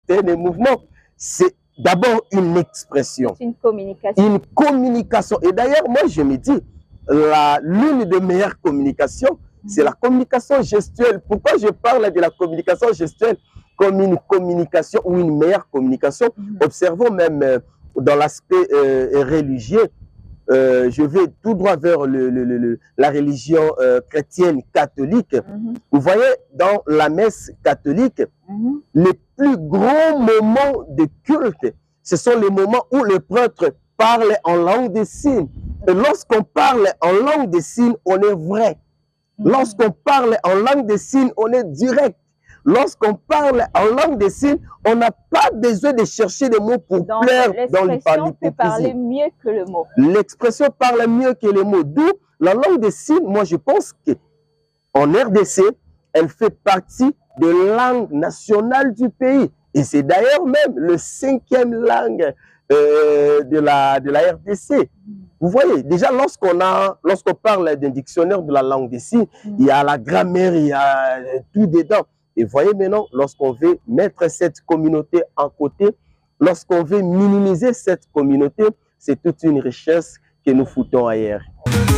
un mouvement. C'est d'abord une expression. C'est une communication. Une communication. Et d'ailleurs, moi, je me dis, l'une des meilleures communications, c'est la communication gestuelle. Pourquoi je parle de la communication gestuelle comme une communication ou une meilleure communication? Observons même dans l'aspect religieux. Je vais tout droit vers la religion chrétienne catholique. Vous voyez, dans la messe catholique, les plus grands moments de culte, ce sont les moments où le prêtre parle en langue des signes. Et lorsqu'on parle en langue des signes, on est vrai. Lorsqu'on parle en langue des signes, on est direct. Lorsqu'on parle en langue des signes, on n'a pas besoin de chercher des mots pour plaire dans l'hypocrisie. L'expression peut parler mieux que le mot. L'expression parle mieux que les mots. D'où la langue des signes, moi je pense qu'en RDC, elle fait partie de langue nationale du pays. Et c'est d'ailleurs même le 5e langue de la RDC. Vous voyez, déjà lorsqu'on parle d'un dictionnaire de la langue des signes, il y a la grammaire, il y a tout dedans. Et voyez maintenant, lorsqu'on veut mettre cette communauté en côté, lorsqu'on veut minimiser cette communauté, c'est toute une richesse que nous foutons ailleurs.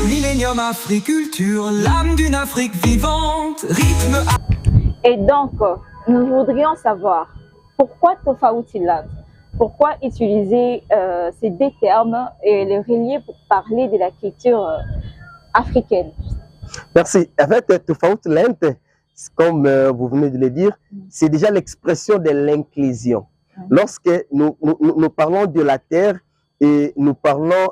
Millennium Africulture, l'âme d'une Afrique vivante, rythme. Et donc, nous voudrions savoir pourquoi Tofauti-Land? Pourquoi utiliser ces deux termes et les relier pour parler de la culture africaine? Merci. Avec Tofauti-Land, comme vous venez de le dire, c'est déjà l'expression de l'inclusion. Lorsque nous parlons de la terre et nous parlons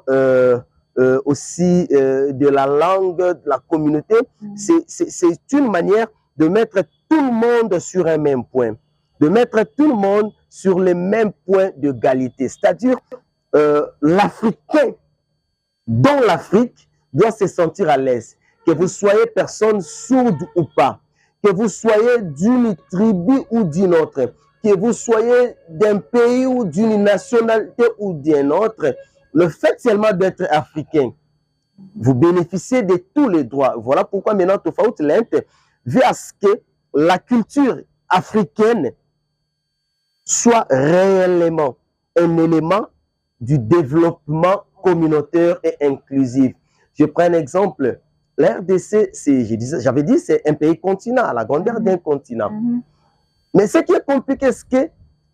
aussi de la langue, de la communauté, c'est une manière de mettre tout le monde sur un même point, de mettre tout le monde sur le même point d'égalité. C'est-à-dire, l'Africain dans l'Afrique doit se sentir à l'aise, que vous soyez personne sourde ou pas, que vous soyez d'une tribu ou d'une autre, que vous soyez d'un pays ou d'une nationalité ou d'une autre, le fait seulement d'être africain, vous bénéficiez de tous les droits. Voilà pourquoi maintenant Tofauti-Land veut à ce que la culture africaine soit réellement un élément du développement communautaire et inclusif. Je prends un exemple. La RDC, j'avais dit, c'est un pays continent, la grandeur d'un continent. Mais ce qui est compliqué, c'est que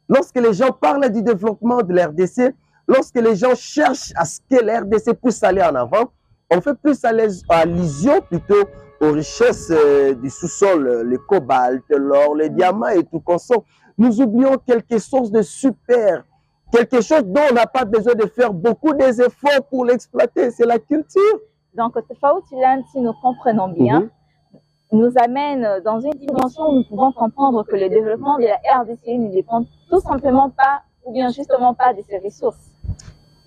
lorsque les gens parlent du développement de la RDC, lorsque les gens cherchent à ce que la RDC puisse aller en avant, on fait plus allusion plutôt aux richesses du sous-sol, le cobalt, l'or, les diamants et tout consort. Nous oublions quelque chose de super, quelque chose dont on n'a pas besoin de faire beaucoup d'efforts pour l'exploiter, c'est la culture. Donc, Tofauti-Land, si nous comprenons bien, nous amène dans une dimension où nous pouvons comprendre que le développement de la RDC ne dépend tout simplement pas, ou bien justement pas, de ses ressources.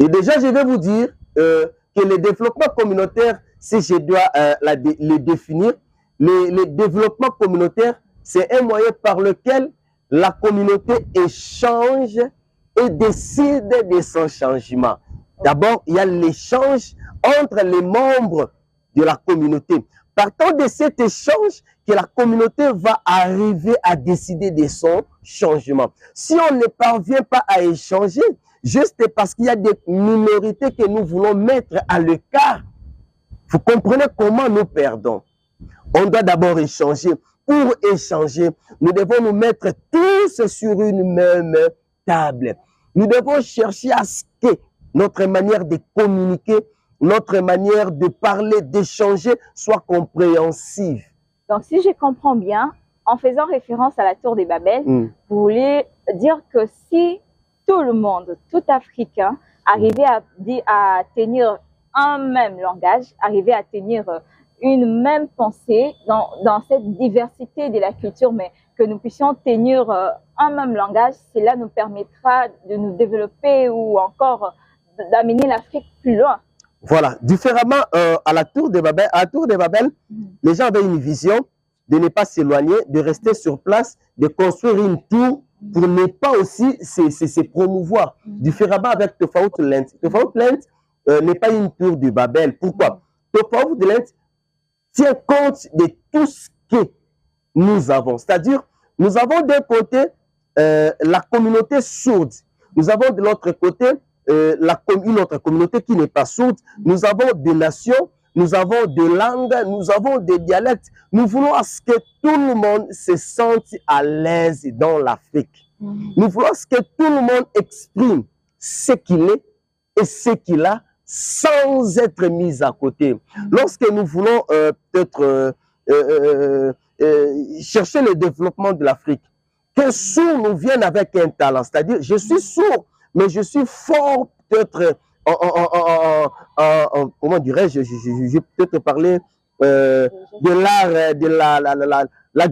Et déjà, je vais vous dire que le développement communautaire, si je dois le définir, le développement communautaire, c'est un moyen par lequel la communauté échange et décide de son changement. D'abord, il y a l'échange entre les membres de la communauté. Partant de cet échange, que la communauté va arriver à décider de son changement. Si on ne parvient pas à échanger, juste parce qu'il y a des minorités que nous voulons mettre à l'écart, vous comprenez comment nous perdons. On doit d'abord échanger. Pour échanger, nous devons nous mettre tous sur une même table. Nous devons chercher à ce que notre manière de communiquer, notre manière de parler, d'échanger soit compréhensive. Donc, si je comprends bien, en faisant référence à la tour des Babel, vous voulez dire que si tout le monde, tout Africain, arrivait à tenir un même langage, arrivait à tenir une même pensée dans cette diversité de la culture, mais que nous puissions tenir un même langage, cela nous permettra de nous développer ou encore d'amener l'Afrique plus loin. Voilà, différemment à la tour de Babel, les gens avaient une vision de ne pas s'éloigner, de rester sur place, de construire une tour pour ne pas aussi se promouvoir. Différemment avec Tofauti-Land. Tofauti-Land n'est pas une tour de Babel. Pourquoi? Tofauti-Land tient compte de tout ce que nous avons. C'est-à-dire, nous avons d'un côté la communauté sourde. Nous avons de l'autre côté une autre communauté qui n'est pas sourde. Nous avons des nations, nous avons des langues, nous avons des dialectes. Nous voulons à ce que tout le monde se sente à l'aise dans l'Afrique. Nous voulons à ce que tout le monde exprime ce qu'il est et ce qu'il a sans être mis à côté. Lorsque nous voulons peut-être chercher le développement de l'Afrique, qu'un sourd nous vienne avec un talent, c'est-à-dire je suis sourd, mais je suis fort peut-être comment dirais-je, je vais peut-être parler de l'art,